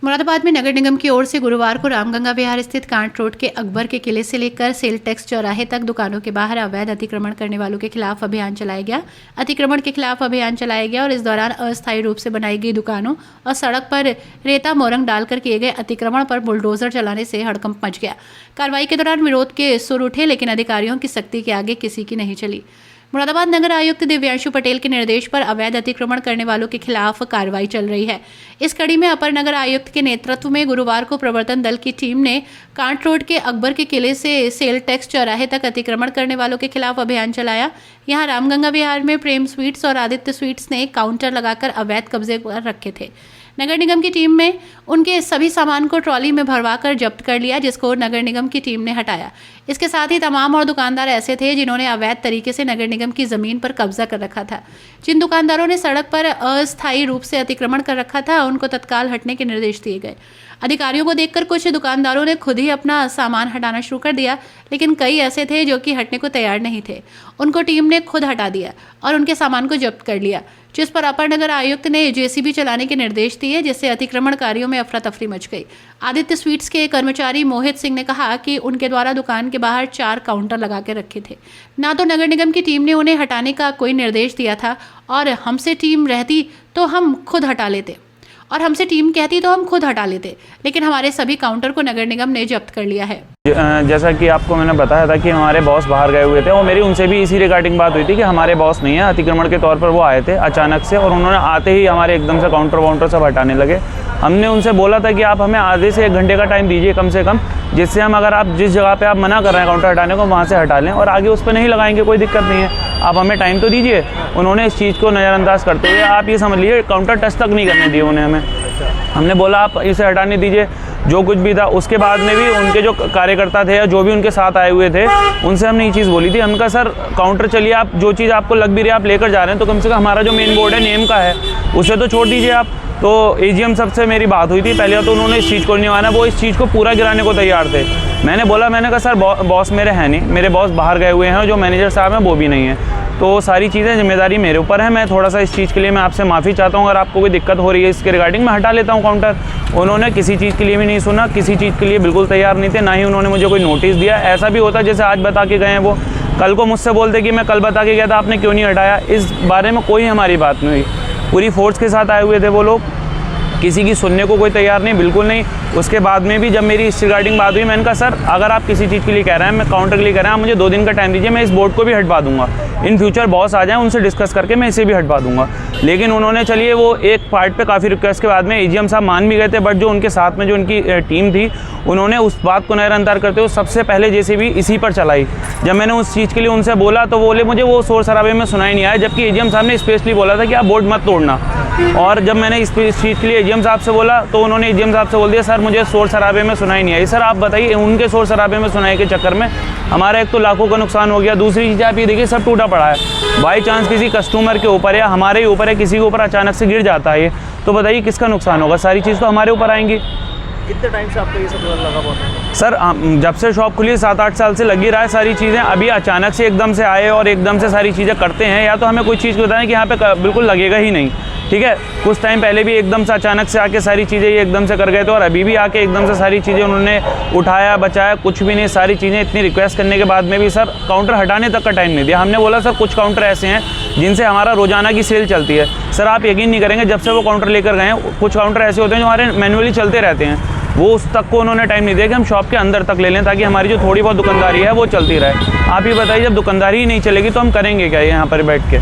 मुरादाबाद में नगर निगम की ओर से गुरुवार को रामगंगा विहार स्थित कांट रोड के अकबर के किले से लेकर सेल टैक्स चौराहे तक दुकानों के बाहर अवैध अतिक्रमण करने वालों के खिलाफ अभियान चलाया गया। अतिक्रमण के खिलाफ अभियान चलाया गया और इस दौरान अस्थायी रूप से बनाई गई दुकानों और सड़क पर रेता मोरंग डालकर किए गए अतिक्रमण पर बुलडोजर चलाने से हड़कंप मच गया। कार्रवाई के दौरान विरोध के सुर उठे, लेकिन अधिकारियों की सख्ती के आगे किसी की नहीं चली। मुरादाबाद नगर आयुक्त दिव्यांशु पटेल के निर्देश पर अवैध अतिक्रमण करने वालों के खिलाफ कार्रवाई चल रही है। इस कड़ी में अपर नगर आयुक्त के नेतृत्व में गुरुवार को प्रवर्तन दल की टीम ने कांट रोड के अकबर के किले से सेल टैक्स चौराहे तक अतिक्रमण करने वालों के खिलाफ अभियान चलाया। यहां रामगंगा विहार में प्रेम स्वीट्स और आदित्य स्वीट्स ने काउंटर लगाकर अवैध कब्जे पर रखे थे। नगर निगम की टीम में उनके सभी सामान को ट्रॉली में भरवाकर जब्त कर लिया, जिसको नगर निगम की टीम ने हटाया। इसके साथ ही तमाम और दुकानदार ऐसे थे जिन्होंने अवैध तरीके से नगर निगम की जमीन पर कब्जा कर रखा था। जिन दुकानदारों ने सड़क पर अस्थायी रूप से अतिक्रमण कर रखा था, उनको तत्काल हटने के निर्देश दिए गए। अधिकारियों को देखकर कुछ दुकानदारों ने खुद ही अपना सामान हटाना शुरू कर दिया, लेकिन कई ऐसे थे जो कि हटने को तैयार नहीं थे। उनको टीम ने खुद हटा दिया और उनके सामान को जब्त कर लिया, जिस पर अपर नगर आयुक्त ने जेसीबी चलाने के निर्देश दिए, जिससे अतिक्रमणकारियों में अफरा तफरी मच गई। आदित्य स्वीट्स के कर्मचारी मोहित सिंह ने कहा कि उनके द्वारा दुकान के बाहर 4 काउंटर लगा के रखे थे। ना तो नगर निगम की टीम ने उन्हें हटाने का कोई निर्देश दिया था, और हमसे टीम रहती तो हम खुद हटा लेते, और हमसे टीम कहती तो हम खुद हटा लेते, लेकिन हमारे सभी काउंटर को नगर निगम ने जब्त कर लिया है। जैसा कि आपको मैंने बताया था कि हमारे बॉस बाहर गए हुए थे, और मेरी उनसे भी इसी रिगार्डिंग बात हुई थी कि हमारे बॉस नहीं है, अतिक्रमण के तौर पर वो आए थे अचानक से, और उन्होंने आते ही हमारे एकदम से काउंटर सब हटाने लगे। हमने उनसे बोला था कि आप हमें आधे से 1 घंटे का टाइम दीजिए कम से कम, जिससे हम, अगर आप जिस जगह पे आप मना कर रहे हैं काउंटर हटाने को, वहाँ से हटा लें और आगे उस पर नहीं लगाएंगे, कोई दिक्कत नहीं है, आप हमें टाइम तो दीजिए। उन्होंने इस चीज़ को नज़रअंदाज करते हुए, आप ये समझ लीजिए, काउंटर टच तक नहीं करने दिए उन्हें हमें। हमने बोला आप इसे हटाने दीजिए, जो कुछ भी था। उसके बाद में भी उनके जो कार्यकर्ता थे या जो भी उनके साथ आए हुए थे, उनसे हमने ये चीज़ बोली थी। हमने कहा सर काउंटर चलिए, आप जो चीज़ आपको लग भी रही है आप लेकर जा रहे हैं, तो कम से कम हमारा जो मेन बोर्ड है नेम का है उसे तो छोड़ दीजिए आप। तो एजीएम सबसे मेरी बात हुई थी पहले, तो उन्होंने इस चीज़ को नहीं माना, वो इस चीज़ को पूरा गिराने को तैयार थे। मैंने कहा सर बॉस मेरे हैं नहीं, मेरे बॉस बाहर गए हुए हैं, जो मैनेजर साहब हैं वो भी नहीं है, तो सारी चीज़ें जिम्मेदारी मेरे ऊपर है। मैं थोड़ा सा इस चीज़ के लिए मैं आपसे माफ़ी चाहता हूँ, अगर आपको कोई दिक्कत हो रही है इसके रिगार्डिंग, मैं हटा लेता हूँ काउंटर। उन्होंने किसी चीज़ के लिए भी नहीं सुना, किसी चीज़ के लिए बिल्कुल तैयार नहीं थे, ना ही उन्होंने मुझे कोई नोटिस दिया। ऐसा भी होता जैसे आज बता के गए हैं, वो कल को मुझसे बोलते कि मैं कल बता के गया था, आपने क्यों नहीं हटाया। इस बारे में कोई हमारी बात नहीं हुई। पूरी फोर्स के साथ आए हुए थे वो लोग, किसी की सुनने को कोई तैयार नहीं, बिल्कुल नहीं। उसके बाद में भी जब मेरी इस रिगार्डिंग बात हुई, मैंने कहा सर अगर आप किसी चीज़ के लिए कह रहे हैं, मैं काउंटर के लिए कह रहे हैं, आप मुझे 2 दिन का टाइम दीजिए, मैं इस बोर्ड को भी हटवा दूंगा। इन फ्यूचर बॉस आ जाएं, उनसे डिस्कस करके मैं इसे भी हटवा दूंगा। लेकिन उन्होंने, चलिए वो एक पार्ट पे काफ़ी रिक्वेस्ट के बाद में एजीएम साहब मान भी गए थे, बट जो उनके साथ में जो उनकी टीम थी, उन्होंने उस बात को नज़रअंदाज करते हुए सबसे पहले जेसीबी इसी पर चलाई। जब मैंने उस चीज़ के लिए उनसे बोला तो बोले मुझे वो शोर शराबे में सुनाई नहीं आया, जबकि एजीएम साहब ने स्पेशली बोला था कि आप बोर्ड मत तोड़ना। और जब मैंने इस चीज़ के लिए एजीएम साहब से बोला तो उन्होंने एजीएम साहब से बोल दिया सर मुझे शोर शराबे में सुनाई नहीं आई। सर आप बताइए, उनके शोर शराबे में सुनाई के चक्कर में हमारा एक तो लाखों का नुकसान हो गया, दूसरी चीज़ आप ये देखिए सब टूटा पड़ा है। बाई चांस किसी कस्टमर के ऊपर या हमारे ही ऊपर है, किसी के ऊपर अचानक से गिर जाता है ये, तो बताइए किसका नुकसान होगा। सारी चीज़ तो हमारे ऊपर आएंगी। कितने टाइम से आपको ये सब लगा हुआ है? सर जब से शॉप खुली 7-8 साल से लगी रहा है सारी चीज़ें। अभी अचानक से एकदम से आए और एकदम से सारी चीज़ें करते हैं, या तो हमें कोई चीज़ बताएं कि यहाँ पे बिल्कुल लगेगा ही नहीं, ठीक है। कुछ टाइम पहले भी एकदम से अचानक से आके सारी चीज़ें ये एकदम से कर गए थे, और अभी भी आके एकदम से सारी चीज़ें उन्होंने उठाया बचाया, कुछ भी नहीं। सारी चीज़ें इतनी रिक्वेस्ट करने के बाद में भी सर काउंटर हटाने तक का टाइम नहीं दिया। हमने बोला सर कुछ काउंटर ऐसे हैं जिनसे हमारा रोजाना की सेल चलती है। सर आप यकीन नहीं करेंगे, जब से वो काउंटर लेकर गए हैं, कुछ काउंटर ऐसे होते हैं जो हमारे मैनुअली चलते रहते हैं, वो उस तक को उन्होंने टाइम नहीं दिया कि हम शॉप के अंदर तक ले लें, ताकि हमारी जो थोड़ी बहुत दुकानदारी है वो चलती रहे। आप ही बताइए, जब दुकानदारी ही नहीं चलेगी तो हम करेंगे क्या यहाँ पर बैठ के।